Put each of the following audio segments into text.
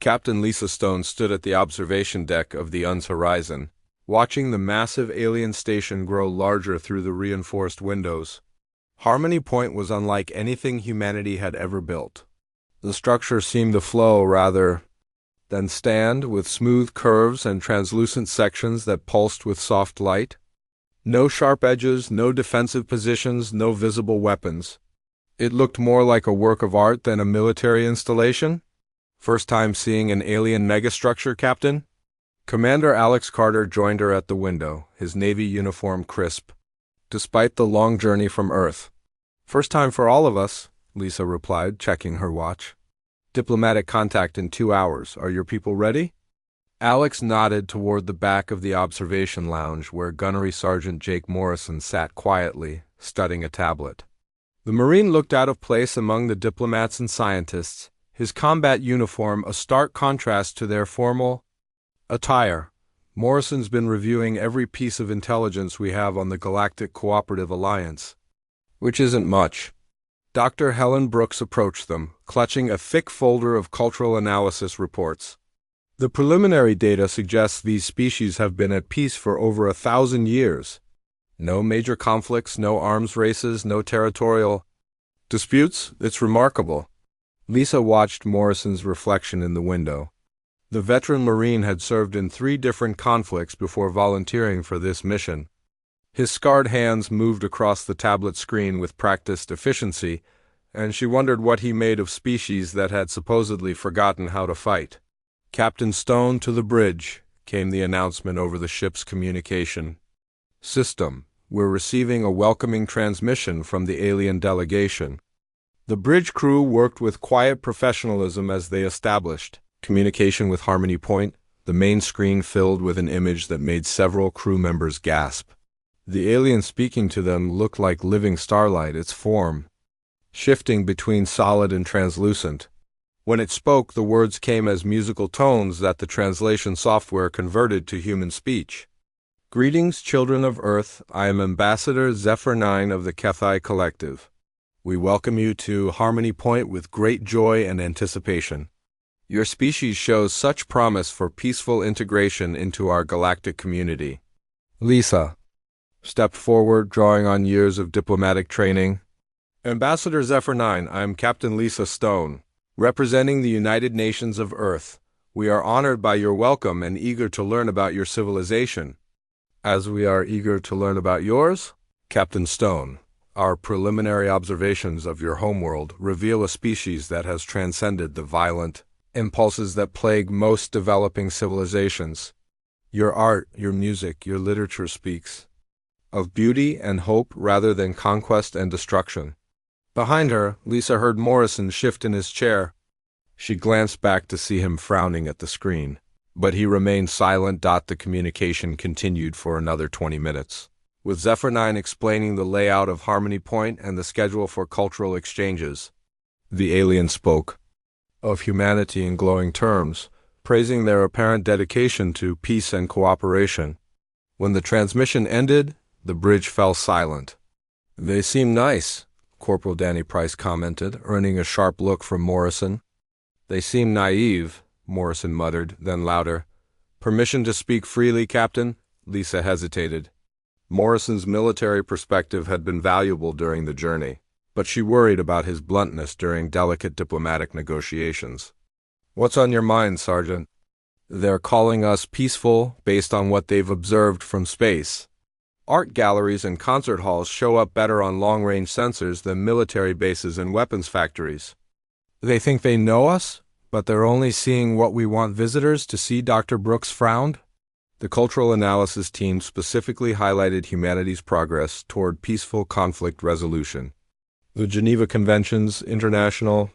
Captain Lisa Stone stood at the observation deck of the UN's horizon, watching the massive alien station grow larger through the reinforced windows. Harmony Point was unlike anything humanity had ever built. The structure seemed to flow rather than stand, with smooth curves and translucent sections that pulsed with soft light. No sharp edges, no defensive positions, no visible weapons. It looked more like a work of art than a military installation. First time seeing an alien megastructure, Captain? Commander Alex Carter joined her at the window, his Navy uniform crisp, despite the long journey from Earth. First time for all of us, Lisa replied, checking her watch. Diplomatic contact in 2 hours. Are your people ready? Alex nodded toward the back of the observation lounge where Gunnery Sergeant Jake Morrison sat quietly, studying a tablet. The Marine looked out of place among the diplomats and scientists, his combat uniform a stark contrast to their formal attire. Morrison's been reviewing every piece of intelligence we have on the Galactic Cooperative Alliance, which isn't much. Dr. Helen Brooks approached them, clutching a thick folder of cultural analysis reports. The preliminary data suggests these species have been at peace for over 1,000 years. No major conflicts, no arms races, no territorial disputes. It's remarkable. Lisa watched Morrison's reflection in the window. The veteran Marine had served in 3 different conflicts before volunteering for this mission. His scarred hands moved across the tablet screen with practiced efficiency, and she wondered what he made of species that had supposedly forgotten how to fight. Captain Stone to the bridge, came the announcement over the ship's communication system. We're receiving a welcoming transmission from the alien delegation. The bridge crew worked with quiet professionalism as they established communication with Harmony Point, the main screen filled with an image that made several crew members gasp. The alien speaking to them looked like living starlight, its form shifting between solid and translucent. When it spoke, the words came as musical tones that the translation software converted to human speech. Greetings, children of Earth. I am Ambassador Zephyr 9 of the HFY Collective. We welcome you to Harmony Point with great joy and anticipation. Your species shows such promise for peaceful integration into our galactic community. Lisa stepped forward, drawing on years of diplomatic training. Ambassador Zephyr 9, I am Captain Lisa Stone, representing the United Nations of Earth. We are honored by your welcome and eager to learn about your civilization. As we are eager to learn about yours, Captain Stone, our preliminary observations of your homeworld reveal a species that has transcended the violent impulses that plague most developing civilizations. Your art, your music, your literature speaks of beauty and hope rather than conquest and destruction. Behind her, Lisa heard Morrison shift in his chair. She glanced back to see him frowning at the screen, but he remained silent. The communication continued for another 20 minutes, with Zephyr 9 explaining the layout of Harmony Point and the schedule for cultural exchanges. The alien spoke of humanity in glowing terms, praising their apparent dedication to peace and cooperation. When the transmission ended, the bridge fell silent. They seem nice, Corporal Danny Price commented, earning a sharp look from Morrison. They seem naive, Morrison muttered, then louder. Permission to speak freely, Captain? Lisa hesitated. Morrison's military perspective had been valuable during the journey, but she worried about his bluntness during delicate diplomatic negotiations. What's on your mind, Sergeant? They're calling us peaceful based on what they've observed from space. Art galleries and concert halls show up better on long-range sensors than military bases and weapons factories. They think they know us, but they're only seeing what we want visitors to see. Dr. Brooks frowned. The cultural analysis team specifically highlighted humanity's progress toward peaceful conflict resolution. The Geneva Conventions, international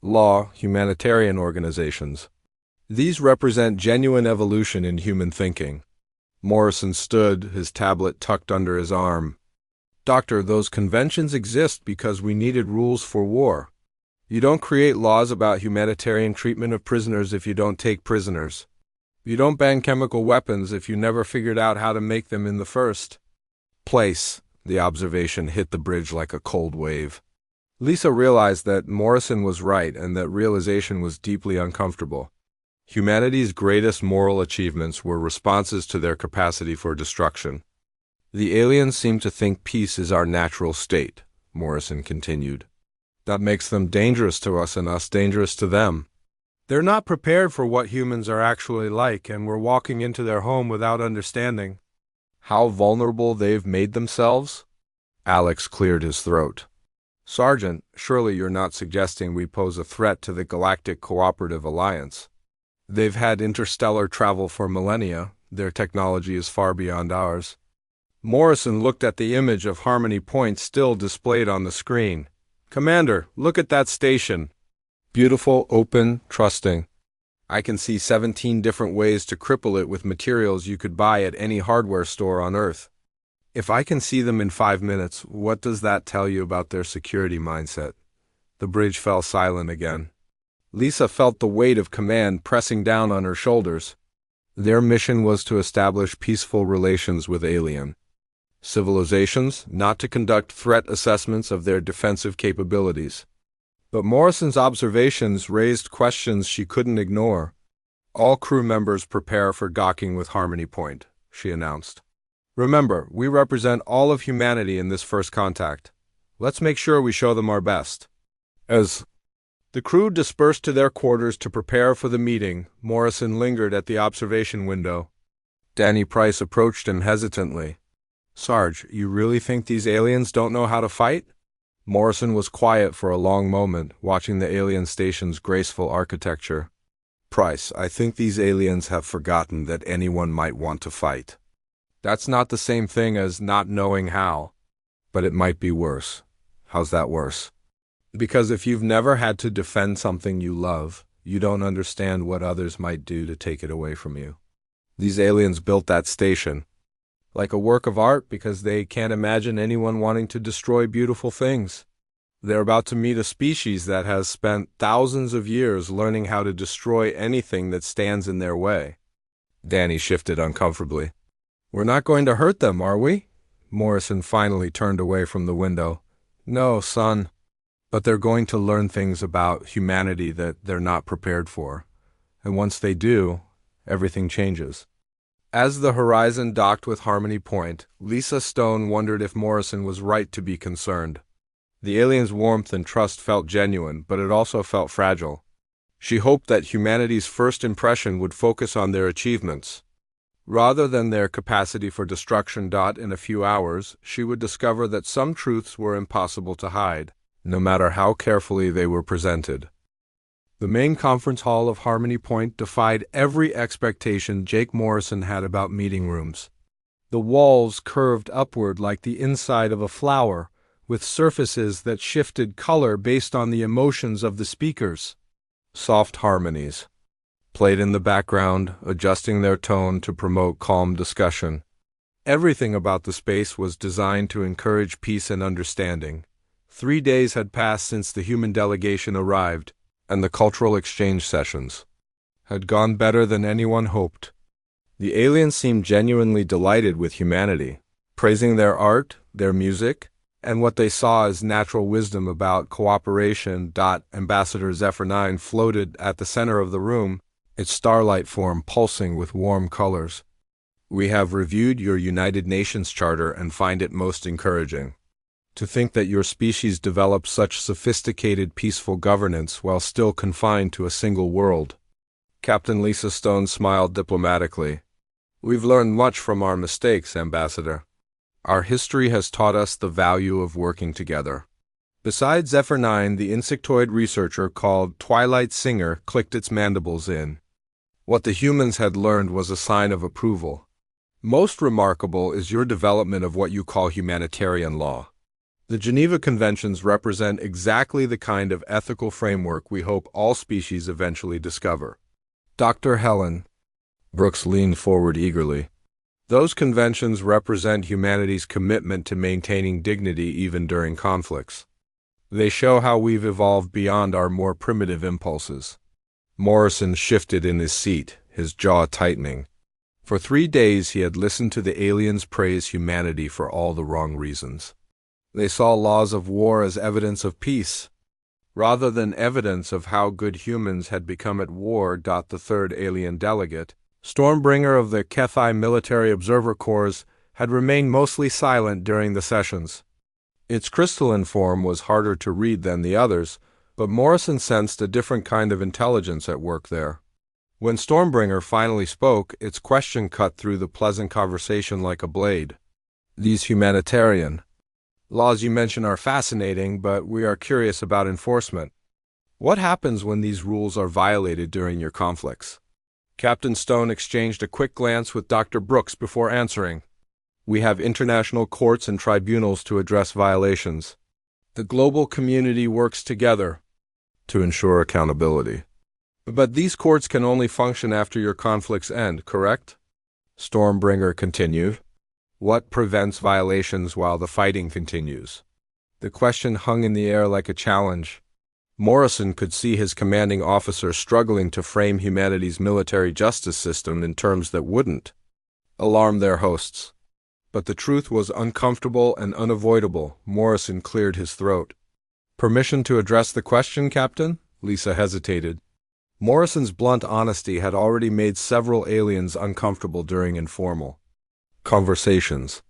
law, humanitarian organizations. These represent genuine evolution in human thinking. Morrison stood, his tablet tucked under his arm. Doctor, those conventions exist because we needed rules for war. You don't create laws about humanitarian treatment of prisoners if you don't take prisoners. You don't ban chemical weapons if you never figured out how to make them in the first place. The observation hit the bridge like a cold wave. Lisa realized that Morrison was right and that realization was deeply uncomfortable. Humanity's greatest moral achievements were responses to their capacity for destruction. The aliens seem to think peace is our natural state, Morrison continued. That makes them dangerous to us and us dangerous to them. They're not prepared for what humans are actually like, and we're walking into their home without understanding how vulnerable they've made themselves. Alex cleared his throat. Sergeant, surely you're not suggesting we pose a threat to the Galactic Cooperative Alliance. They've had interstellar travel for millennia. Their technology is far beyond ours. Morrison looked at the image of Harmony Point still displayed on the screen. Commander, look at that station. Beautiful, open, trusting. I can see 17 different ways to cripple it with materials you could buy at any hardware store on Earth. If I can see them in 5 minutes, what does that tell you about their security mindset? The bridge fell silent again. Lisa felt the weight of command pressing down on her shoulders. Their mission was to establish peaceful relations with alien civilizations, not to conduct threat assessments of their defensive capabilities. But Morrison's observations raised questions she couldn't ignore. All crew members prepare for docking with Harmony Point, she announced. Remember, we represent all of humanity in this first contact. Let's make sure we show them our best. As the crew dispersed to their quarters to prepare for the meeting, Morrison lingered at the observation window. Danny Price approached him hesitantly. Sarge, you really think these aliens don't know how to fight? Morrison was quiet for a long moment, watching the alien station's graceful architecture. Price, I think these aliens have forgotten that anyone might want to fight. That's not the same thing as not knowing how. But it might be worse. How's that worse? Because if you've never had to defend something you love, you don't understand what others might do to take it away from you. These aliens built that station like a work of art because they can't imagine anyone wanting to destroy beautiful things. They're about to meet a species that has spent thousands of years learning how to destroy anything that stands in their way. Danny shifted uncomfortably. We're not going to hurt them, are we? Morrison finally turned away from the window. No, son. But they're going to learn things about humanity that they're not prepared for. And once they do, everything changes. As the Horizon docked with Harmony Point, Lisa Stone wondered if Morrison was right to be concerned. The aliens' warmth and trust felt genuine, but it also felt fragile. She hoped that humanity's first impression would focus on their achievements. Rather than their capacity for destruction. In a few hours, she would discover that some truths were impossible to hide, no matter how carefully they were presented. The main conference hall of Harmony Point defied every expectation Jake Morrison had about meeting rooms. The walls curved upward like the inside of a flower, with surfaces that shifted color based on the emotions of the speakers. Soft harmonies played in the background, adjusting their tone to promote calm discussion. Everything about the space was designed to encourage peace and understanding. 3 days had passed since the human delegation arrived, and the cultural exchange sessions had gone better than anyone hoped. The aliens seemed genuinely delighted with humanity, praising their art, their music, and what they saw as natural wisdom about cooperation. Ambassador Zephyr 9 floated at the center of the room, its starlight form pulsing with warm colors. We have reviewed your United Nations Charter and find it most encouraging. To think that your species developed such sophisticated, peaceful governance while still confined to a single world. Captain Lisa Stone smiled diplomatically. We've learned much from our mistakes, Ambassador. Our history has taught us the value of working together. Besides Zephyr 9, the insectoid researcher called Twilight Singer clicked its mandibles in. What the humans had learned was a sign of approval. Most remarkable is your development of what you call humanitarian law. The Geneva Conventions represent exactly the kind of ethical framework we hope all species eventually discover. Dr. Helen. Brooks leaned forward eagerly. Those conventions represent humanity's commitment to maintaining dignity even during conflicts. They show how we've evolved beyond our more primitive impulses. Morrison shifted in his seat, his jaw tightening. For 3 days he had listened to the aliens praise humanity for all the wrong reasons. They saw laws of war as evidence of peace. rather than evidence of how good humans had become at war. The third alien delegate, Stormbringer of the HFY Military Observer Corps, had remained mostly silent during the sessions. Its crystalline form was harder to read than the others, but Morrison sensed a different kind of intelligence at work there. When Stormbringer finally spoke, its question cut through the pleasant conversation like a blade. These humanitarian laws you mention are fascinating, but we are curious about enforcement. What happens when these rules are violated during your conflicts? Captain Stone exchanged a quick glance with Dr. Brooks before answering. We have international courts and tribunals to address violations. The global community works together to ensure accountability. But these courts can only function after your conflicts end, correct? Stormbringer continued. What prevents violations while the fighting continues? The question hung in the air like a challenge. Morrison could see his commanding officer struggling to frame humanity's military justice system in terms that wouldn't alarm their hosts. But the truth was uncomfortable and unavoidable. Morrison cleared his throat. Permission to address the question, Captain? Lisa hesitated. Morrison's blunt honesty had already made several aliens uncomfortable during informal conversations.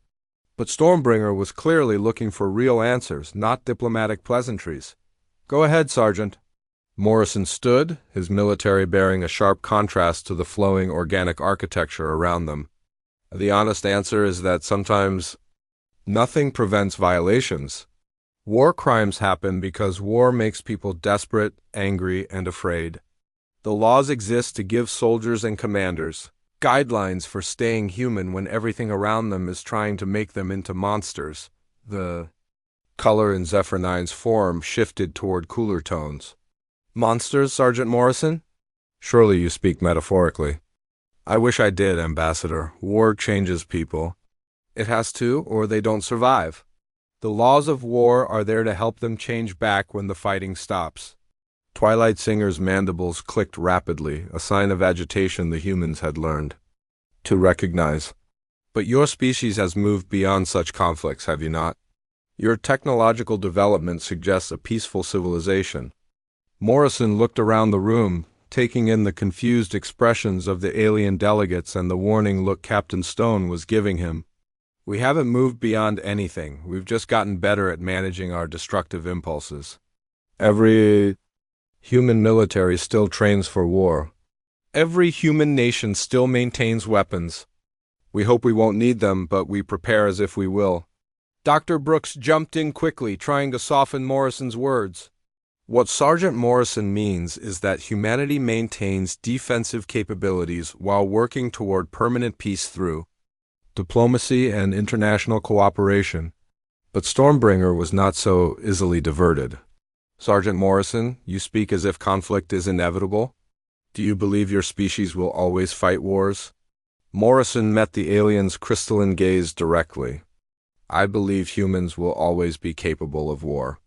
But Stormbringer was clearly looking for real answers, not diplomatic pleasantries. Go ahead, Sergeant. Morrison stood, his military bearing a sharp contrast to the flowing organic architecture around them. The honest answer is that sometimes nothing prevents violations. War crimes happen because war makes people desperate, angry, and afraid. The laws exist to give soldiers and commanders guidelines for staying human when everything around them is trying to make them into monsters. The color in Zephyr Nine's form shifted toward cooler tones. Monsters, Sergeant Morrison? Surely you speak metaphorically. I wish I did, Ambassador. War changes people. It has to, or they don't survive. The laws of war are there to help them change back when the fighting stops. Twilight Singer's mandibles clicked rapidly, a sign of agitation the humans had learned to recognize. But your species has moved beyond such conflicts, have you not? Your technological development suggests a peaceful civilization. Morrison looked around the room, taking in the confused expressions of the alien delegates and the warning look Captain Stone was giving him. We haven't moved beyond anything. We've just gotten better at managing our destructive impulses. Every human military still trains for war. Every human nation still maintains weapons. We hope we won't need them, but we prepare as if we will. Dr. Brooks jumped in quickly, trying to soften Morrison's words. What Sergeant Morrison means is that humanity maintains defensive capabilities while working toward permanent peace through diplomacy and international cooperation. But Stormbringer was not so easily diverted. Sergeant Morrison, you speak as if conflict is inevitable. Do you believe your species will always fight wars? Morrison met the alien's crystalline gaze directly. I believe humans will always be capable of war.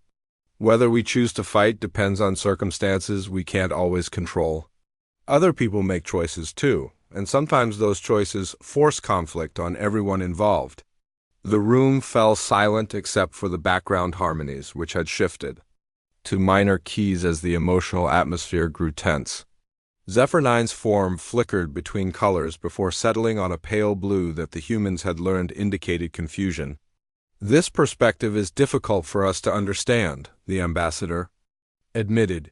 Whether we choose to fight depends on circumstances we can't always control. Other people make choices too, and sometimes those choices force conflict on everyone involved. The room fell silent except for the background harmonies, which had shifted to minor keys as the emotional atmosphere grew tense. Zephyr Nine's form flickered between colors before settling on a pale blue that the humans had learned indicated confusion. This perspective is difficult for us to understand, the ambassador admitted.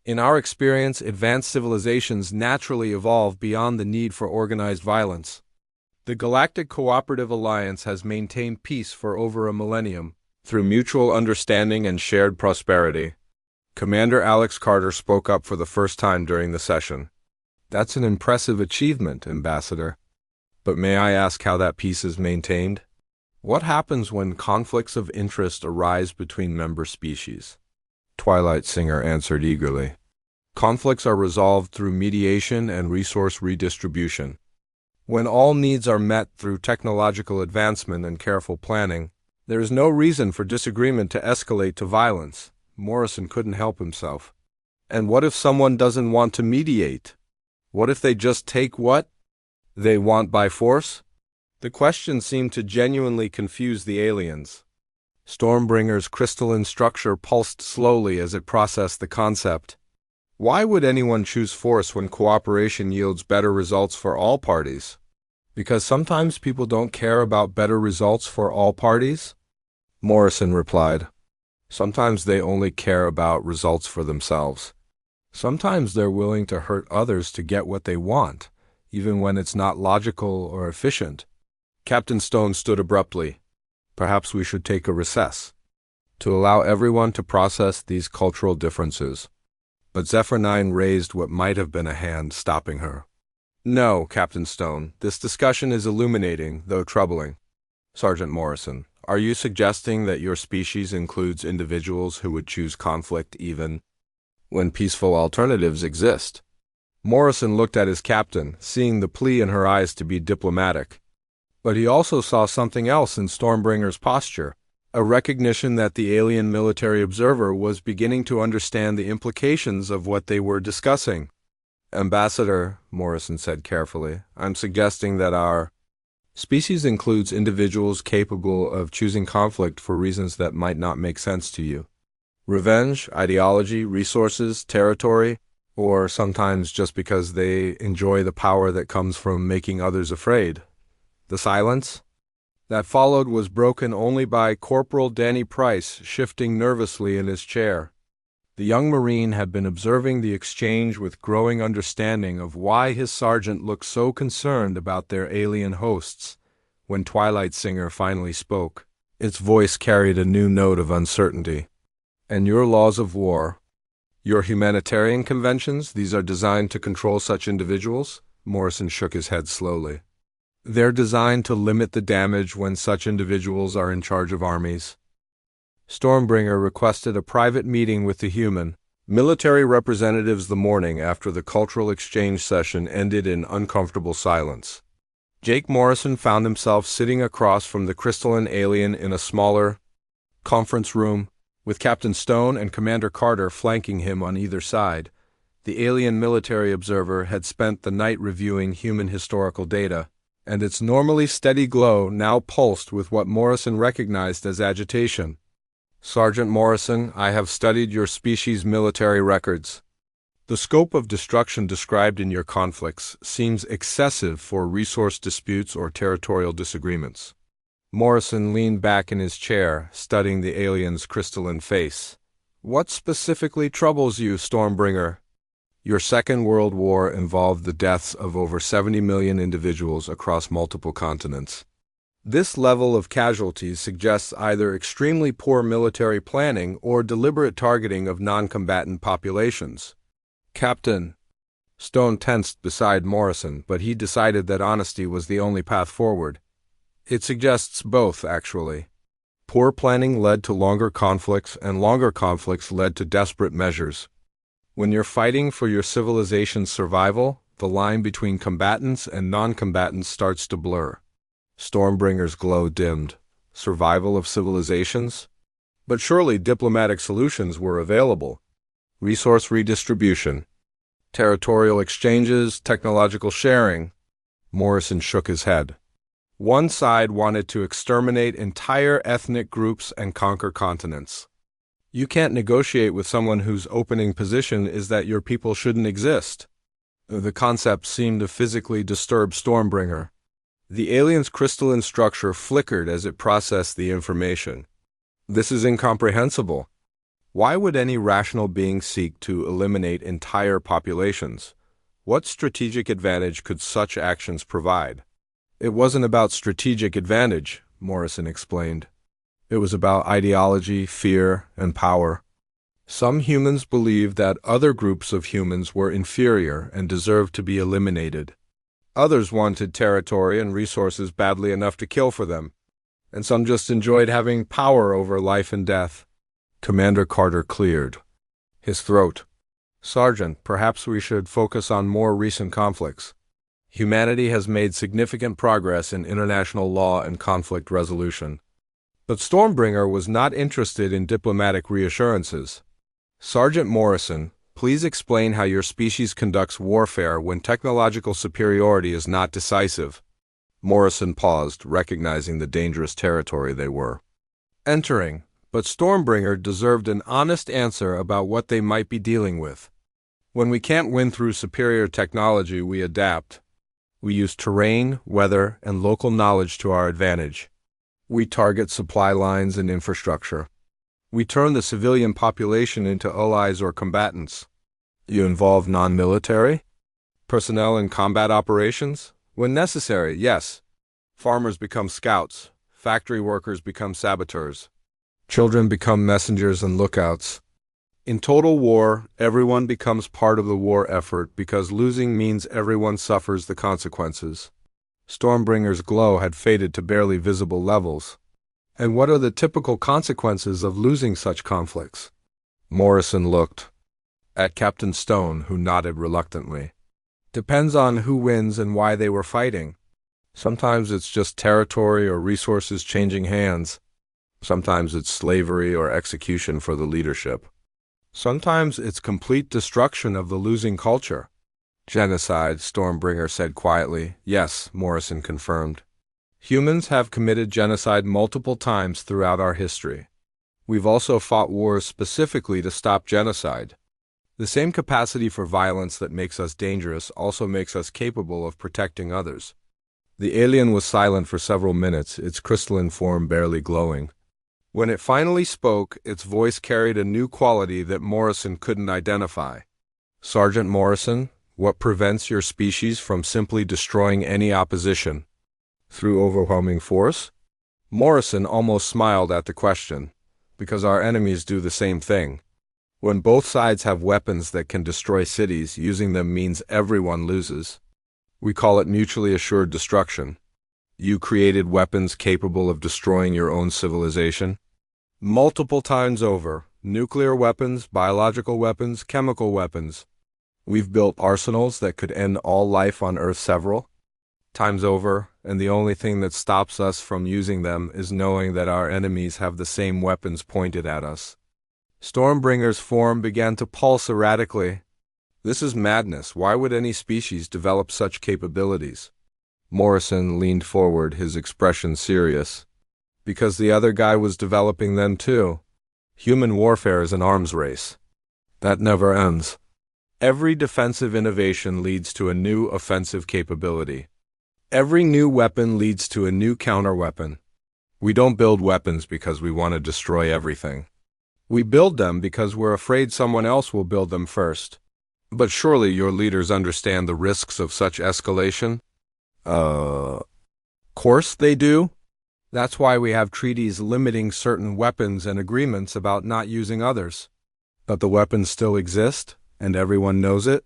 In our experience, advanced civilizations naturally evolve beyond the need for organized violence. The Galactic Cooperative Alliance has maintained peace for over a millennium, through mutual understanding and shared prosperity. Commander Alex Carter spoke up for the first time during the session. That's an impressive achievement, Ambassador. But may I ask how that peace is maintained? What happens when conflicts of interest arise between member species? Twilight Singer answered eagerly. Conflicts are resolved through mediation and resource redistribution. When all needs are met through technological advancement and careful planning, there is no reason for disagreement to escalate to violence. Morrison couldn't help himself. And what if someone doesn't want to mediate? What if they just take what they want by force? The question seemed to genuinely confuse the aliens. Stormbringer's crystalline structure pulsed slowly as it processed the concept. Why would anyone choose force when cooperation yields better results for all parties? Because sometimes people don't care about better results for all parties? Morrison replied. Sometimes they only care about results for themselves. Sometimes they're willing to hurt others to get what they want, even when it's not logical or efficient. Captain Stone stood abruptly. Perhaps we should take a recess, to allow everyone to process these cultural differences. But Zephyr-9 raised what might have been a hand, stopping her. No, Captain Stone, this discussion is illuminating, though troubling. Sergeant Morrison, are you suggesting that your species includes individuals who would choose conflict even when peaceful alternatives exist? Morrison looked at his captain, seeing the plea in her eyes to be diplomatic. But he also saw something else in Stormbringer's posture, a recognition that the alien military observer was beginning to understand the implications of what they were discussing. Ambassador, Morrison said carefully, I'm suggesting that our species includes individuals capable of choosing conflict for reasons that might not make sense to you. Revenge, ideology, resources, territory, or sometimes just because they enjoy the power that comes from making others afraid. The silence that followed was broken only by Corporal Danny Price shifting nervously in his chair. The young Marine had been observing the exchange with growing understanding of why his sergeant looked so concerned about their alien hosts. When Twilight Singer finally spoke, its voice carried a new note of uncertainty. And your laws of war, your humanitarian conventions, these are designed to control such individuals? Morrison shook his head slowly. They're designed to limit the damage when such individuals are in charge of armies. Stormbringer requested a private meeting with the human military representatives the morning after the cultural exchange session ended in uncomfortable silence. Jake Morrison found himself sitting across from the crystalline alien in a smaller conference room, with Captain Stone and Commander Carter flanking him on either side. The alien military observer had spent the night reviewing human historical data, and its normally steady glow now pulsed with what Morrison recognized as agitation. Sergeant Morrison, I have studied your species' military records. The scope of destruction described in your conflicts seems excessive for resource disputes or territorial disagreements. Morrison leaned back in his chair, studying the alien's crystalline face. What specifically troubles you, Stormbringer? Your Second World War involved the deaths of over 70 million individuals across multiple continents. This level of casualties suggests either extremely poor military planning or deliberate targeting of non-combatant populations. Captain. Stone tensed beside Morrison, but he decided that honesty was the only path forward. It suggests both, actually. Poor planning led to longer conflicts, and longer conflicts led to desperate measures. When you're fighting for your civilization's survival, the line between combatants and non-combatants starts to blur. Stormbringer's glow dimmed. Survival of civilizations? But surely diplomatic solutions were available. Resource redistribution, territorial exchanges, technological sharing. Morrison shook his head. One side wanted to exterminate entire ethnic groups and conquer continents. You can't negotiate with someone whose opening position is that your people shouldn't exist. The concept seemed to physically disturb Stormbringer. The alien's crystalline structure flickered as it processed the information. This is incomprehensible. Why would any rational being seek to eliminate entire populations? What strategic advantage could such actions provide? It wasn't about strategic advantage, Morrison explained. It was about ideology, fear, and power. Some humans believed that other groups of humans were inferior and deserved to be eliminated. Others wanted territory and resources badly enough to kill for them, and some just enjoyed having power over life and death. Commander Carter cleared his throat. Sergeant, perhaps we should focus on more recent conflicts. Humanity has made significant progress in international law and conflict resolution. But Stormbringer was not interested in diplomatic reassurances. Sergeant Morrison, please explain how your species conducts warfare when technological superiority is not decisive. Morrison paused, recognizing the dangerous territory they were. entering, but Stormbringer deserved an honest answer about what they might be dealing with. When we can't win through superior technology, we adapt. We use terrain, weather, and local knowledge to our advantage. We target supply lines and infrastructure. We turn the civilian population into allies or combatants. You involve non-military personnel in combat operations? When necessary, yes. Farmers become scouts. Factory workers become saboteurs. Children become messengers and lookouts. In total war, everyone becomes part of the war effort because losing means everyone suffers the consequences. Stormbringer's glow had faded to barely visible levels. And what are the typical consequences of losing such conflicts? Morrison looked at Captain Stone, who nodded reluctantly. Depends on who wins and why they were fighting. Sometimes it's just territory or resources changing hands. Sometimes it's slavery or execution for the leadership. Sometimes it's complete destruction of the losing culture. Genocide, Stormbringer said quietly. Yes, Morrison confirmed. Humans have committed genocide multiple times throughout our history. We've also fought wars specifically to stop genocide. The same capacity for violence that makes us dangerous also makes us capable of protecting others. The alien was silent for several minutes, its crystalline form barely glowing. When it finally spoke, its voice carried a new quality that Morrison couldn't identify. Sergeant Morrison, what prevents your species from simply destroying any opposition? Through overwhelming force? Morrison almost smiled at the question, because our enemies do the same thing. When both sides have weapons that can destroy cities, using them means everyone loses. We call it mutually assured destruction. You created weapons capable of destroying your own civilization? Multiple times over. Nuclear weapons, biological weapons, chemical weapons. We've built arsenals that could end all life on Earth several times over, and the only thing that stops us from using them is knowing that our enemies have the same weapons pointed at us. Stormbringer's form began to pulse erratically. This is madness. Why would any species develop such capabilities? Morrison leaned forward, his expression serious. Because the other guy was developing them too. Human warfare is an arms race. That never ends. Every defensive innovation leads to a new offensive capability. Every new weapon leads to a new counterweapon. We don't build weapons because we want to destroy everything. We build them because we're afraid someone else will build them first. But surely your leaders understand the risks of such escalation? Course they do. That's why we have treaties limiting certain weapons and agreements about not using others. But the weapons still exist, and everyone knows it.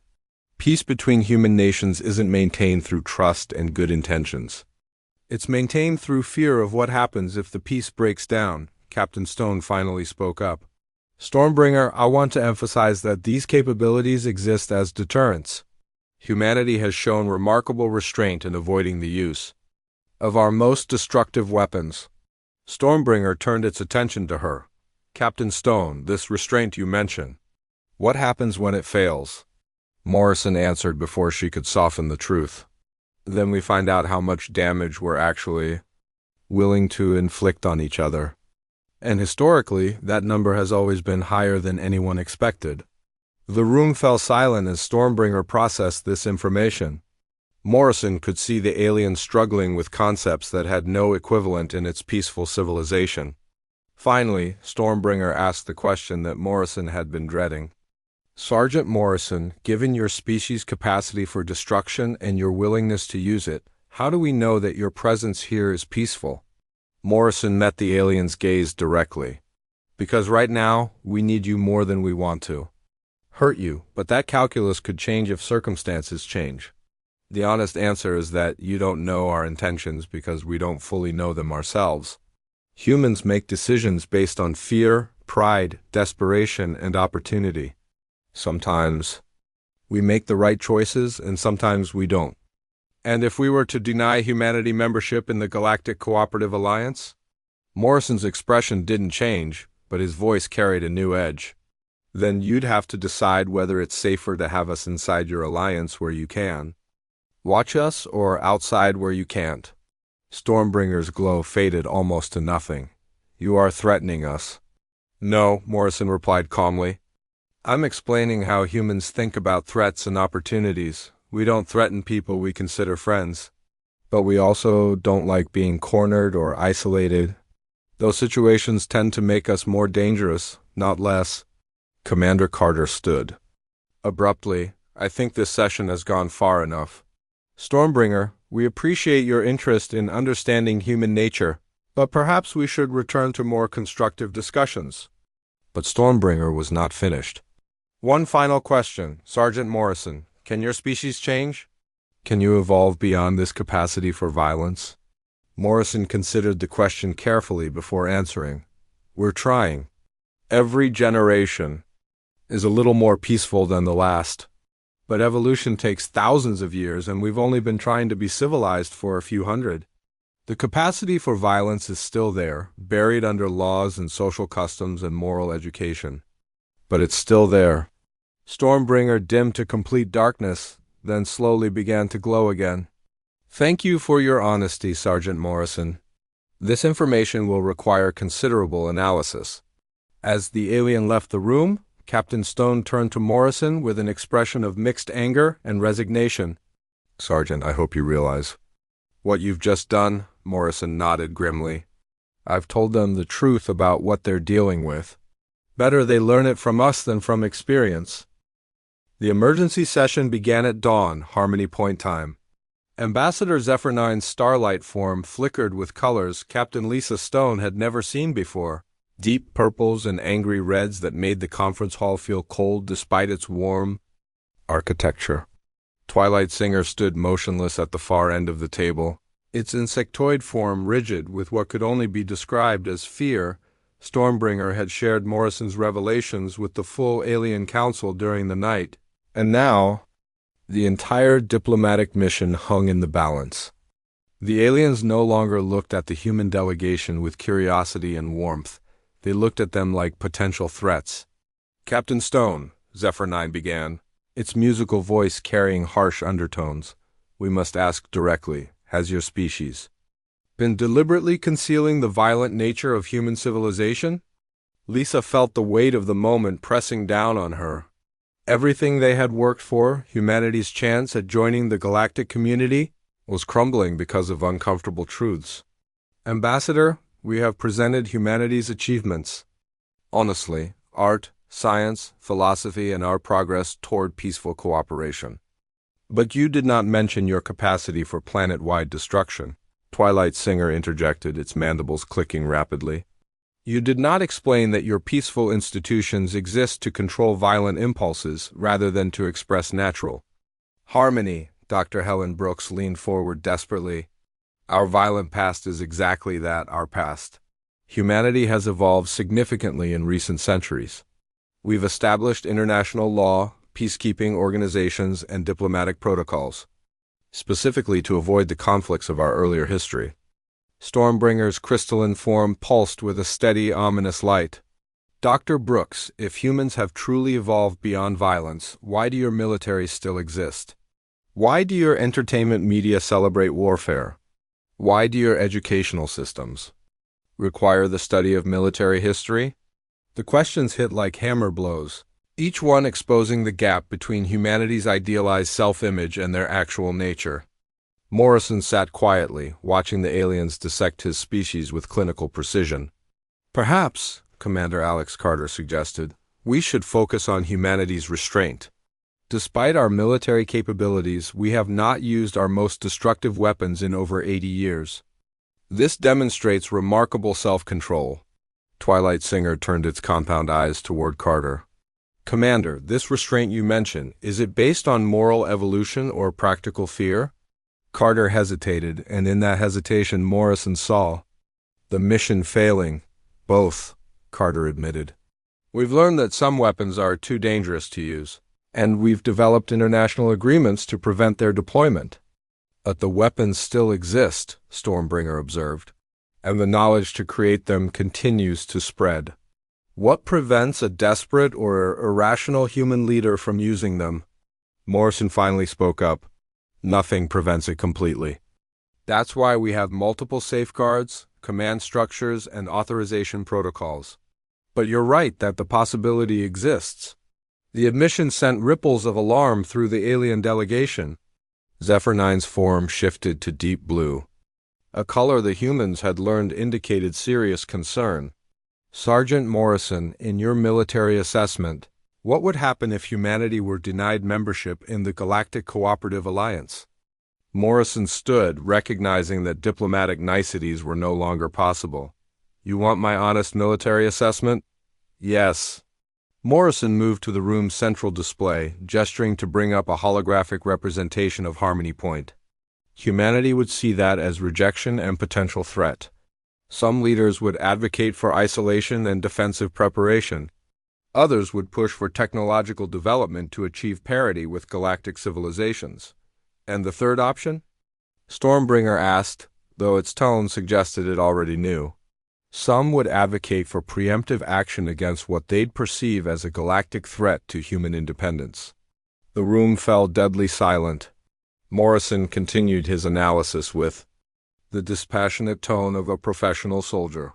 Peace between human nations isn't maintained through trust and good intentions. It's maintained through fear of what happens if the peace breaks down. Captain Stone finally spoke up. Stormbringer, I want to emphasize that these capabilities exist as deterrents. Humanity has shown remarkable restraint in avoiding the use of our most destructive weapons. Stormbringer turned its attention to her. Captain Stone, this restraint you mention, what happens when it fails? Morrison answered before she could soften the truth. Then we find out how much damage we're actually willing to inflict on each other. And historically, that number has always been higher than anyone expected. The room fell silent as Stormbringer processed this information. Morrison could see the alien struggling with concepts that had no equivalent in its peaceful civilization. Finally, Stormbringer asked the question that Morrison had been dreading. Sergeant Morrison, given your species' capacity for destruction and your willingness to use it, how do we know that your presence here is peaceful? Morrison met the alien's gaze directly. Because right now, we need you more than we want to hurt you, but that calculus could change if circumstances change. The honest answer is that you don't know our intentions because we don't fully know them ourselves. Humans make decisions based on fear, pride, desperation, and opportunity. Sometimes we make the right choices, and sometimes we don't. And if we were to deny humanity membership in the Galactic Cooperative Alliance? Morrison's expression didn't change, but his voice carried a new edge. Then you'd have to decide whether it's safer to have us inside your alliance where you can watch us, or outside where you can't. Stormbringer's glow faded almost to nothing. You are threatening us. No, Morrison replied calmly. I'm explaining how humans think about threats and opportunities. We don't threaten people we consider friends. But we also don't like being cornered or isolated. Those situations tend to make us more dangerous, not less. Commander Carter stood. Abruptly, I think this session has gone far enough. Stormbringer, we appreciate your interest in understanding human nature, but perhaps we should return to more constructive discussions. But Stormbringer was not finished. One final question, Sergeant Morrison. Can your species change? Can you evolve beyond this capacity for violence? Morrison considered the question carefully before answering. We're trying. Every generation is a little more peaceful than the last. But evolution takes thousands of years, and we've only been trying to be civilized for a few hundred. The capacity for violence is still there, buried under laws and social customs and moral education. But it's still there. Stormbringer dimmed to complete darkness, then slowly began to glow again. Thank you for your honesty, Sergeant Morrison. This information will require considerable analysis. As the alien left the room, Captain Stone turned to Morrison with an expression of mixed anger and resignation. Sergeant, I hope you realize what you've just done. Morrison nodded grimly. I've told them the truth about what they're dealing with. Better they learn it from us than from experience. The emergency session began at dawn, Harmony Point time. Ambassador Zephyr 9's starlight form flickered with colors Captain Lisa Stone had never seen before. Deep purples and angry reds that made the conference hall feel cold despite its warm architecture. Twilight Singer stood motionless at the far end of the table, its insectoid form rigid with what could only be described as fear. Stormbringer had shared Morrison's revelations with the full alien council during the night, and now the entire diplomatic mission hung in the balance. The aliens no longer looked at the human delegation with curiosity and warmth. They looked at them like potential threats. Captain Stone, Zephyr 9 began, its musical voice carrying harsh undertones. We must ask directly, has your species been deliberately concealing the violent nature of human civilization? Lisa felt the weight of the moment pressing down on her. Everything they had worked for, humanity's chance at joining the galactic community, was crumbling because of uncomfortable truths. Ambassador, we have presented humanity's achievements. Honestly, art, science, philosophy, and our progress toward peaceful cooperation. But you did not mention your capacity for planet-wide destruction. Twilight Singer interjected, its mandibles clicking rapidly. You did not explain that your peaceful institutions exist to control violent impulses rather than to express natural harmony. Dr. Helen Brooks leaned forward desperately. Our violent past is exactly that, our past. Humanity has evolved significantly in recent centuries. We've established international law, peacekeeping organizations, and diplomatic protocols, specifically to avoid the conflicts of our earlier history. Stormbringer's crystalline form pulsed with a steady, ominous light. Dr. Brooks, if humans have truly evolved beyond violence, why do your militaries still exist? Why do your entertainment media celebrate warfare? Why do your educational systems require the study of military history? The questions hit like hammer blows, each one exposing the gap between humanity's idealized self-image and their actual nature. Morrison sat quietly, watching the aliens dissect his species with clinical precision. Perhaps, Commander Alex Carter suggested, we should focus on humanity's restraint. Despite our military capabilities, we have not used our most destructive weapons in over 80 years. This demonstrates remarkable self-control. Twilight Singer turned its compound eyes toward Carter. Commander, this restraint you mention, is it based on moral evolution or practical fear? Carter hesitated, and in that hesitation Morrison saw the mission failing. Both, Carter admitted. We've learned that some weapons are too dangerous to use, and we've developed international agreements to prevent their deployment. But the weapons still exist, Stormbringer observed, and the knowledge to create them continues to spread. What prevents a desperate or irrational human leader from using them? Morrison finally spoke up. Nothing prevents it completely. That's why we have multiple safeguards, command structures, and authorization protocols. But you're right that the possibility exists. The admission sent ripples of alarm through the alien delegation. Zephyr 9's form shifted to deep blue, a color the humans had learned indicated serious concern. Sergeant Morrison, in your military assessment, what would happen if humanity were denied membership in the Galactic Cooperative Alliance? Morrison stood, recognizing that diplomatic niceties were no longer possible. You want my honest military assessment? Yes. Morrison moved to the room's central display, gesturing to bring up a holographic representation of Harmony Point. Humanity would see that as rejection and potential threat. Some leaders would advocate for isolation and defensive preparation. Others would push for technological development to achieve parity with galactic civilizations. And the third option? Stormbringer asked, though its tone suggested it already knew. Some would advocate for preemptive action against what they'd perceive as a galactic threat to human independence. The room fell deadly silent. Morrison continued his analysis with the dispassionate tone of a professional soldier.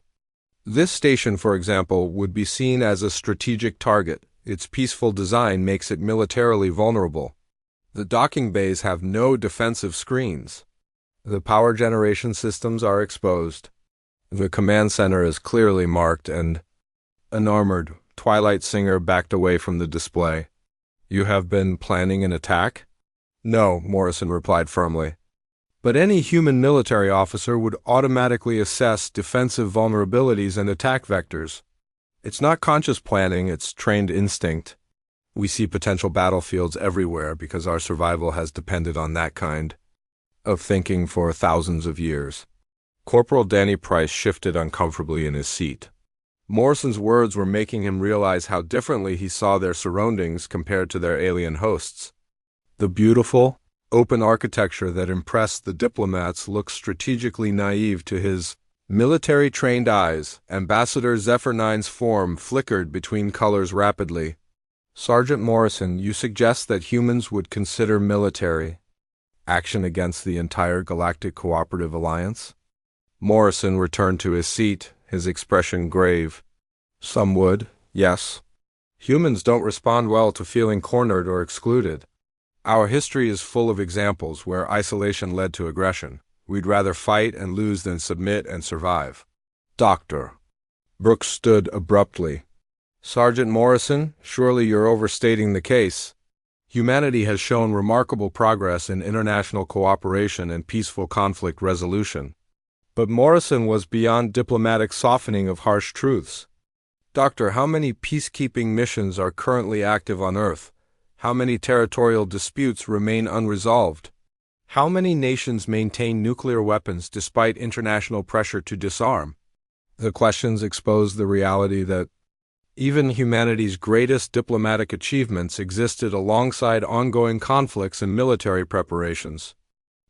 This station, for example, would be seen as a strategic target. Its peaceful design makes it militarily vulnerable. The docking bays have no defensive screens. The power generation systems are exposed. The command center is clearly marked, and an armored Twilight Singer backed away from the display. You have been planning an attack? No, Morrison replied firmly. But any human military officer would automatically assess defensive vulnerabilities and attack vectors. It's not conscious planning, it's trained instinct. We see potential battlefields everywhere because our survival has depended on that kind of thinking for thousands of years. Corporal Danny Price shifted uncomfortably in his seat. Morrison's words were making him realize how differently he saw their surroundings compared to their alien hosts. The beautiful, open architecture that impressed the diplomats looked strategically naive to his military-trained eyes. Ambassador Zephyr 9's form flickered between colors rapidly. Sergeant Morrison, you suggest that humans would consider military action against the entire Galactic Cooperative Alliance? Morrison returned to his seat, his expression grave. Some would, yes. Humans don't respond well to feeling cornered or excluded. Our history is full of examples where isolation led to aggression. We'd rather fight and lose than submit and survive. Doctor. Brooks stood abruptly. Sergeant Morrison, surely you're overstating the case. Humanity has shown remarkable progress in international cooperation and peaceful conflict resolution. But Morrison was beyond diplomatic softening of harsh truths. Doctor, how many peacekeeping missions are currently active on Earth? How many territorial disputes remain unresolved? How many nations maintain nuclear weapons despite international pressure to disarm? The questions expose the reality that even humanity's greatest diplomatic achievements existed alongside ongoing conflicts and military preparations.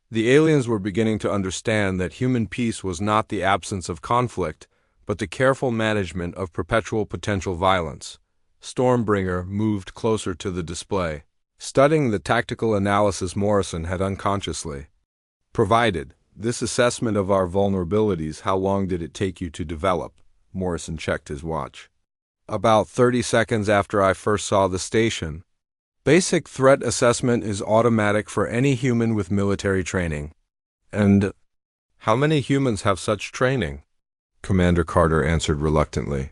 The aliens were beginning to understand that human peace was not the absence of conflict, but the careful management of perpetual potential violence. Stormbringer moved closer to the display, studying the tactical analysis Morrison had unconsciously provided. This assessment of our vulnerabilities, how long did it take you to develop? Morrison checked his watch. About 30 seconds after I first saw the station. Basic threat assessment is automatic for any human with military training. And how many humans have such training? Commander Carter answered reluctantly.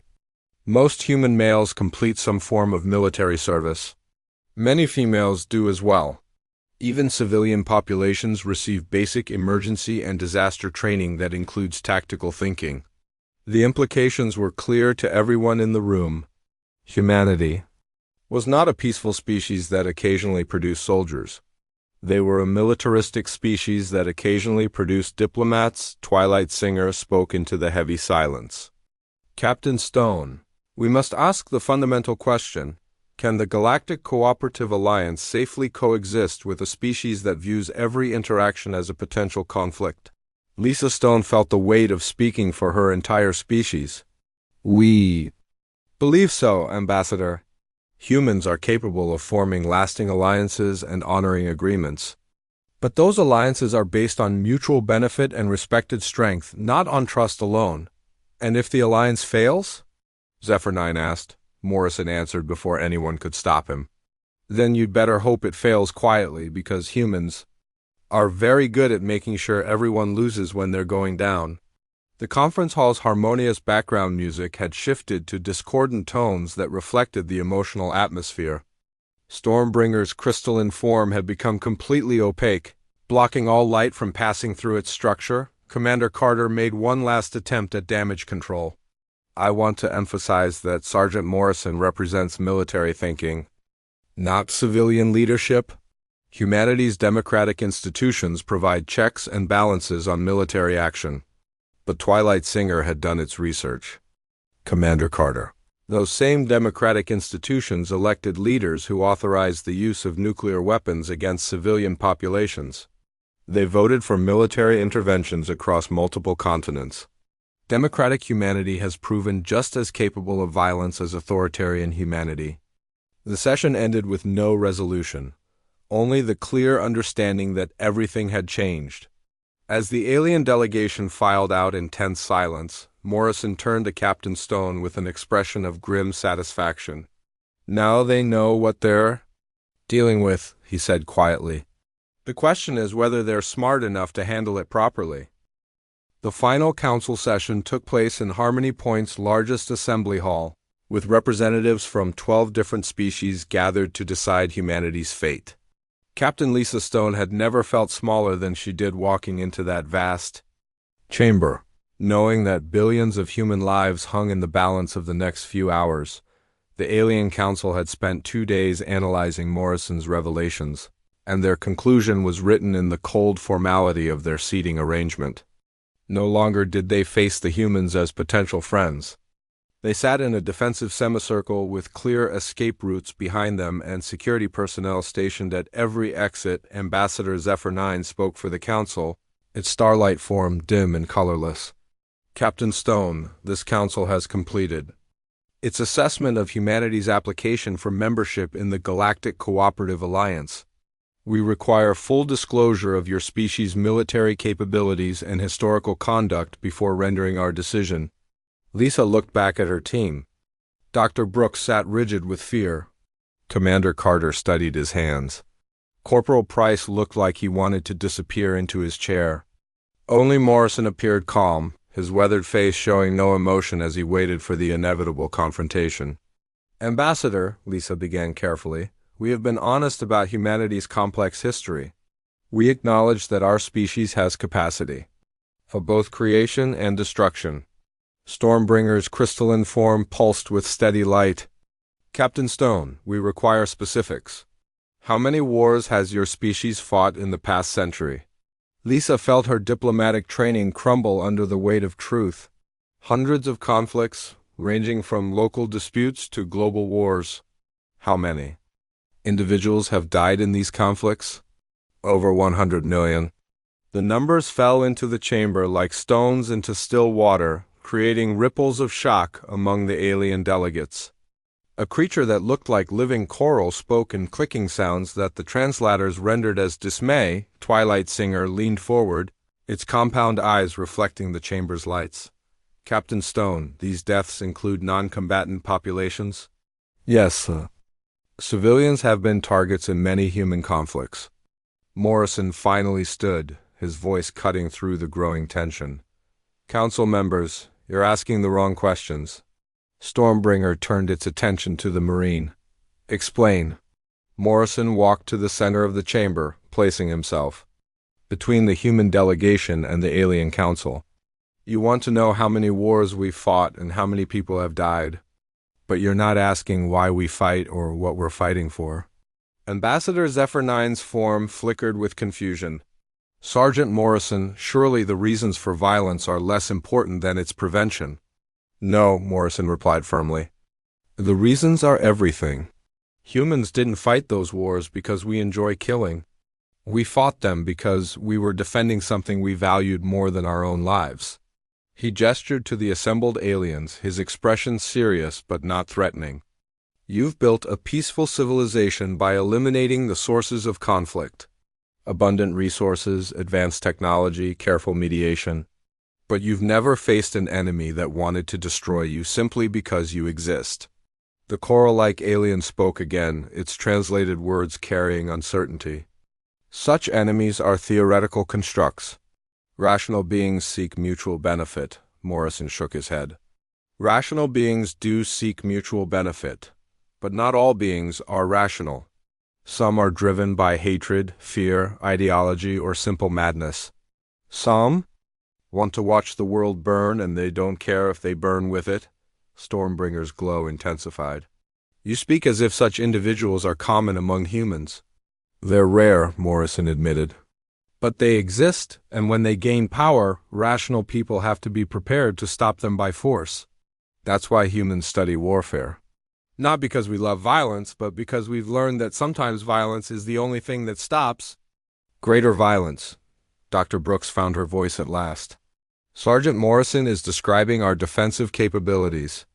Most human males complete some form of military service. Many females do as well. Even civilian populations receive basic emergency and disaster training that includes tactical thinking. The implications were clear to everyone in the room. Humanity was not a peaceful species that occasionally produced soldiers. They were a militaristic species that occasionally produced diplomats. Twilight Singer spoke into the heavy silence. Captain Stone, we must ask the fundamental question, can the Galactic Cooperative Alliance safely coexist with a species that views every interaction as a potential conflict? Lisa Stone felt the weight of speaking for her entire species. We believe so, Ambassador. Humans are capable of forming lasting alliances and honoring agreements. But those alliances are based on mutual benefit and respected strength, not on trust alone. And if the alliance fails? Zephyr9 asked. Morrison answered before anyone could stop him. Then you'd better hope it fails quietly, because humans are very good at making sure everyone loses when they're going down. The conference hall's harmonious background music had shifted to discordant tones that reflected the emotional atmosphere. Stormbringer's crystalline form had become completely opaque, blocking all light from passing through its structure. Commander Carter made one last attempt at damage control. I want to emphasize that Sergeant Morrison represents military thinking, not civilian leadership. Humanity's democratic institutions provide checks and balances on military action. But Twilight Singer had done its research. Commander Carter. Those same democratic institutions elected leaders who authorized the use of nuclear weapons against civilian populations. They voted for military interventions across multiple continents. Democratic humanity has proven just as capable of violence as authoritarian humanity. The session ended with no resolution, only the clear understanding that everything had changed. As the alien delegation filed out in tense silence, Morrison turned to Captain Stone with an expression of grim satisfaction. Now they know what they're dealing with, he said quietly. The question is whether they're smart enough to handle it properly. The final council session took place in Harmony Point's largest assembly hall, with representatives from 12 different species gathered to decide humanity's fate. Captain Lisa Stone had never felt smaller than she did walking into that vast chamber, knowing that billions of human lives hung in the balance of the next few hours. The Alien Council had spent 2 days analyzing Morrison's revelations, and their conclusion was written in the cold formality of their seating arrangement. No longer did they face the humans as potential friends. They sat in a defensive semicircle with clear escape routes behind them and security personnel stationed at every exit. Ambassador Zephyr9 spoke for the council, its starlight form dim and colorless. Captain Stone, this council has completed its assessment of humanity's application for membership in the Galactic Cooperative Alliance. We require full disclosure of your species' military capabilities and historical conduct before rendering our decision. Lisa looked back at her team. Dr. Brooks sat rigid with fear. Commander Carter studied his hands. Corporal Price looked like he wanted to disappear into his chair. Only Morrison appeared calm, his weathered face showing no emotion as he waited for the inevitable confrontation. Ambassador, Lisa began carefully, we have been honest about humanity's complex history. We acknowledge that our species has capacity for both creation and destruction. Stormbringer's crystalline form pulsed with steady light. Captain Stone, we require specifics. How many wars has your species fought in the past century? Lisa felt her diplomatic training crumble under the weight of truth. Hundreds of conflicts, ranging from local disputes to global wars. How many individuals have died in these conflicts? Over 100 million. The numbers fell into the chamber like stones into still water, creating ripples of shock among the alien delegates. A creature that looked like living coral spoke in clicking sounds that the translators rendered as dismay. Twilight Singer leaned forward, its compound eyes reflecting the chamber's lights. Captain Stone, these deaths include non-combatant populations? Yes, civilians have been targets in many human conflicts. Morrison finally stood, his voice cutting through the growing tension. Council members, you're asking the wrong questions. Stormbringer turned its attention to the Marine. Explain. Morrison walked to the center of the chamber, placing himself between the human delegation and the Alien Council. You want to know how many wars we've fought and how many people have died. But you're not asking why we fight or what we're fighting for. Ambassador Zephyr9's form flickered with confusion. Sergeant Morrison, surely the reasons for violence are less important than its prevention. No, Morrison replied firmly. The reasons are everything. Humans didn't fight those wars because we enjoy killing. We fought them because we were defending something we valued more than our own lives. He gestured to the assembled aliens, his expression serious but not threatening. You've built a peaceful civilization by eliminating the sources of conflict. Abundant resources, advanced technology, careful mediation. But you've never faced an enemy that wanted to destroy you simply because you exist. The coral-like alien spoke again, its translated words carrying uncertainty. Such enemies are theoretical constructs. Rational beings seek mutual benefit. Morrison shook his head. Rational beings do seek mutual benefit, but not all beings are rational. Some are driven by hatred, fear, ideology, or simple madness. Some want to watch the world burn, and they don't care if they burn with it. Stormbringer's glow intensified. You speak as if such individuals are common among humans. They're rare, Morrison admitted. But they exist, and when they gain power, rational people have to be prepared to stop them by force. That's why humans study warfare. Not because we love violence, but because we've learned that sometimes violence is the only thing that stops. Greater violence. Dr. Brooks found her voice at last. Sergeant Morrison is describing our defensive capabilities.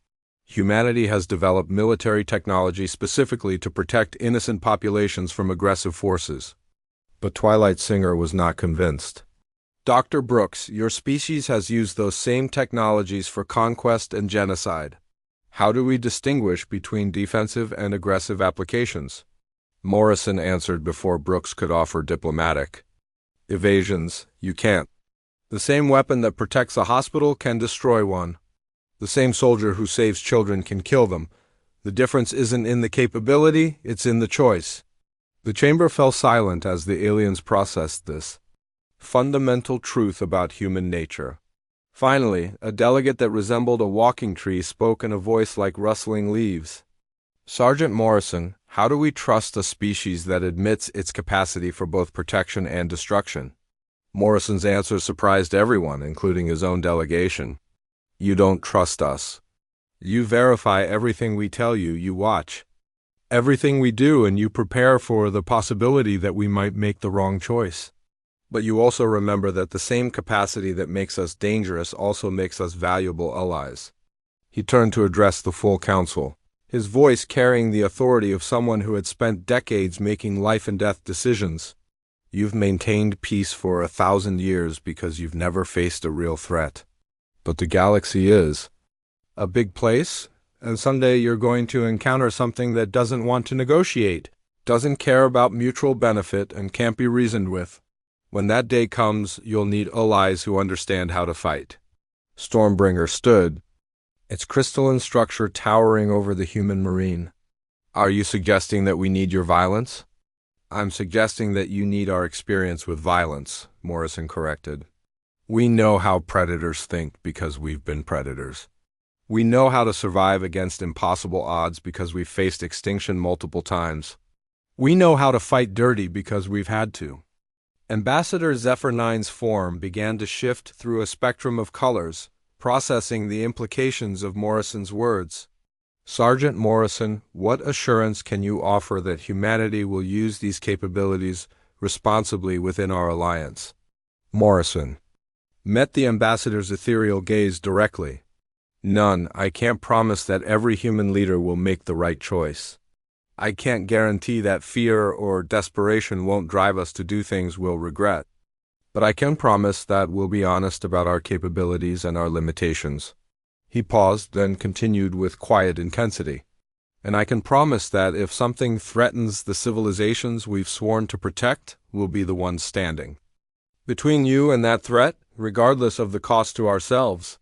Humanity has developed military technology specifically to protect innocent populations from aggressive forces. But Twilight Singer was not convinced. Dr. Brooks, your species has used those same technologies for conquest and genocide. How do we distinguish between defensive and aggressive applications? Morrison answered before Brooks could offer diplomatic. Evasions, you can't. The same weapon that protects a hospital can destroy one. The same soldier who saves children can kill them. The difference isn't in the capability, it's in the choice. The chamber fell silent as the aliens processed this fundamental truth about human nature. Finally, a delegate that resembled a walking tree spoke in a voice like rustling leaves. Sergeant Morrison, how do we trust a species that admits its capacity for both protection and destruction? Morrison's answer surprised everyone, including his own delegation. You don't trust us. You verify everything we tell you, you watch. Everything we do, and you prepare for the possibility that we might make the wrong choice. But you also remember that the same capacity that makes us dangerous also makes us valuable allies. He turned to address the full council, his voice carrying the authority of someone who had spent decades making life-and-death decisions. You've maintained peace for 1,000 years because you've never faced a real threat. But the galaxy is a big place, and someday you're going to encounter something that doesn't want to negotiate, doesn't care about mutual benefit, and can't be reasoned with. When that day comes, you'll need allies who understand how to fight. Stormbringer stood, its crystalline structure towering over the human marine. Are you suggesting that we need your violence? I'm suggesting that you need our experience with violence, Morrison corrected. We know how predators think because we've been predators. We know how to survive against impossible odds because we've faced extinction multiple times. We know how to fight dirty because we've had to. Ambassador Zephyr 9's form began to shift through a spectrum of colors, processing the implications of Morrison's words. Sergeant Morrison, what assurance can you offer that humanity will use these capabilities responsibly within our alliance? Morrison met the ambassador's ethereal gaze directly. None. I can't promise that every human leader will make the right choice. I can't guarantee that fear or desperation won't drive us to do things we'll regret. But I can promise that we'll be honest about our capabilities and our limitations. He paused, then continued with quiet intensity. And I can promise that if something threatens the civilizations we've sworn to protect, we'll be the ones standing. Between you and that threat, regardless of the cost to ourselves.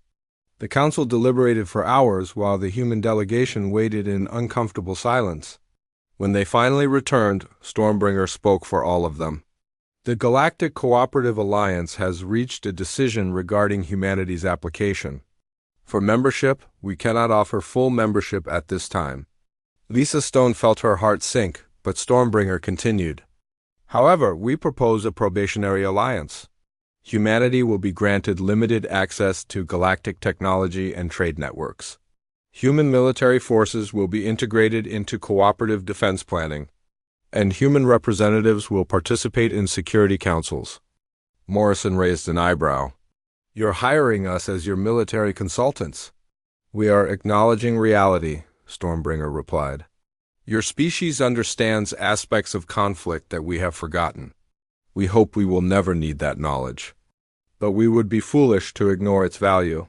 The council deliberated for hours while the human delegation waited in uncomfortable silence. When they finally returned, Stormbringer spoke for all of them. The Galactic Cooperative Alliance has reached a decision regarding humanity's application. For membership, we cannot offer full membership at this time. Lisa Stone felt her heart sink, but Stormbringer continued. However, we propose a probationary alliance. Humanity will be granted limited access to galactic technology and trade networks. Human military forces will be integrated into cooperative defense planning, and human representatives will participate in security councils. Morrison raised an eyebrow. You're hiring us as your military consultants. We are acknowledging reality, Stormbringer replied. Your species understands aspects of conflict that we have forgotten. We hope we will never need that knowledge. But we would be foolish to ignore its value.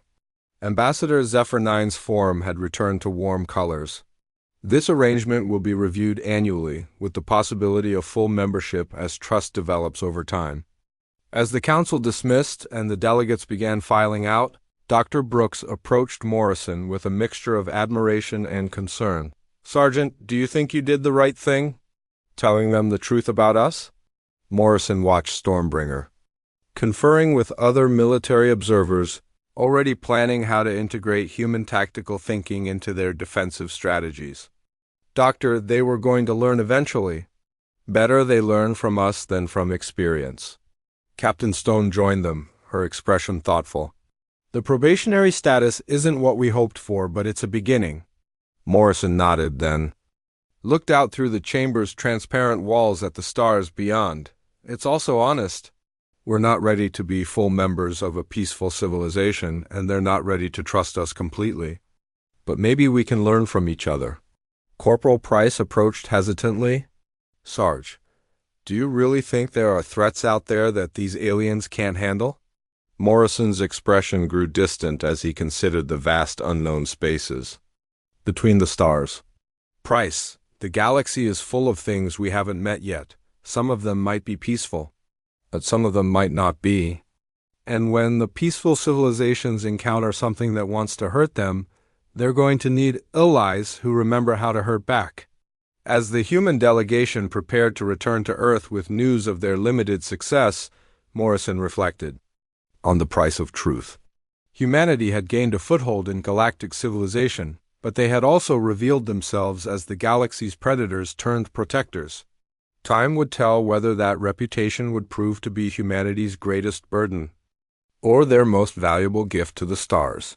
Ambassador Zephyr 9's form had returned to warm colors. This arrangement will be reviewed annually, with the possibility of full membership as trust develops over time. As the council dismissed and the delegates began filing out, Dr. Brooks approached Morrison with a mixture of admiration and concern. "Sergeant, do you think you did the right thing? Telling them the truth about us?" Morrison watched Stormbringer, conferring with other military observers, already planning how to integrate human tactical thinking into their defensive strategies. "Doctor, they were going to learn eventually. Better they learn from us than from experience." Captain Stone joined them, her expression thoughtful. "The probationary status isn't what we hoped for, but it's a beginning." Morrison nodded, then looked out through the chamber's transparent walls at the stars beyond. "It's also honest. We're not ready to be full members of a peaceful civilization, and they're not ready to trust us completely. But maybe we can learn from each other." Corporal Price approached hesitantly. "Sarge, do you really think there are threats out there that these aliens can't handle?" Morrison's expression grew distant as he considered the vast unknown spaces between the stars. "Price, the galaxy is full of things we haven't met yet. Some of them might be peaceful, but some of them might not be. And when the peaceful civilizations encounter something that wants to hurt them, they're going to need allies who remember how to hurt back." As the human delegation prepared to return to Earth with news of their limited success, Morrison reflected on the price of truth. Humanity had gained a foothold in galactic civilization, but they had also revealed themselves as the galaxy's predators turned protectors. Time would tell whether that reputation would prove to be humanity's greatest burden, or their most valuable gift to the stars.